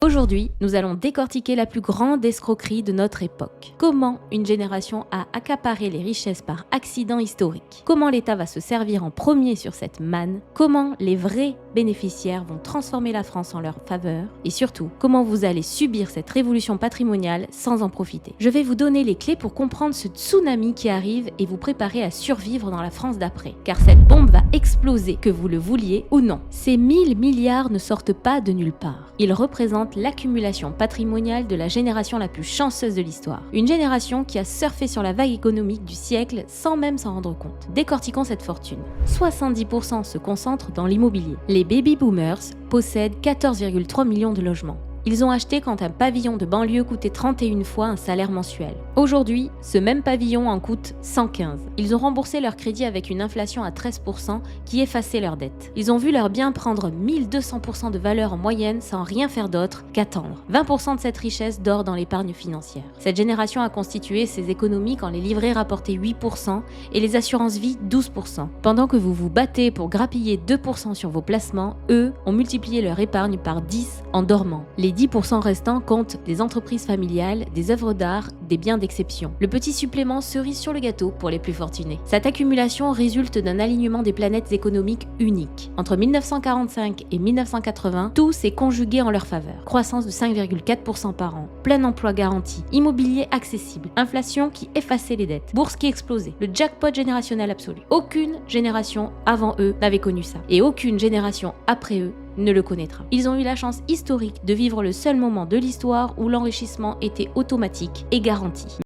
Aujourd'hui, nous allons décortiquer la plus grande escroquerie de notre époque. Comment une génération a accaparé les richesses par accident historique. Comment l'État va se servir en premier sur cette manne. Comment les vrais bénéficiaires vont transformer la France en leur faveur. Et surtout, comment vous allez subir cette révolution patrimoniale sans en profiter. Je vais vous donner les clés pour comprendre ce tsunami qui arrive et vous préparer à survivre dans la France d'après. Car cette bombe va exploser, que vous le vouliez ou non. Ces 1000 milliards ne sortent pas de nulle part. Ils représentent l'accumulation patrimoniale de la génération la plus chanceuse de l'histoire. Une génération qui a surfé sur la vague économique du siècle sans même s'en rendre compte. Décortiquons cette fortune. 70% se concentrent dans l'immobilier. Les baby boomers possèdent 14,3 millions de logements. Ils ont acheté quand un pavillon de banlieue coûtait 31 fois un salaire mensuel. Aujourd'hui, ce même pavillon en coûte 115. Ils ont remboursé leur crédit avec une inflation à 13% qui effaçait leurs dettes. Ils ont vu leurs biens prendre 1200% de valeur en moyenne sans rien faire d'autre qu'attendre. 20% de cette richesse dort dans l'épargne financière. Cette génération a constitué ses économies quand les livrets rapportaient 8% et les assurances vie 12%. Pendant que vous vous battez pour grappiller 2% sur vos placements, eux ont multiplié leur épargne par 10 en dormant. Les 10% restants comptent des entreprises familiales, des œuvres d'art, des biens d'exception. Le petit supplément cerise sur le gâteau pour les plus fortunés. Cette accumulation résulte d'un alignement des planètes économiques unique. Entre 1945 et 1980, tout s'est conjugué en leur faveur. Croissance de 5,4% par an, plein emploi garanti, immobilier accessible, inflation qui effaçait les dettes, bourse qui explosait, le jackpot générationnel absolu. Aucune génération avant eux n'avait connu ça. Et aucune génération après eux ne le connaîtra. Ils ont eu la chance historique de vivre le seul moment de l'histoire où l'enrichissement était automatique et garanti.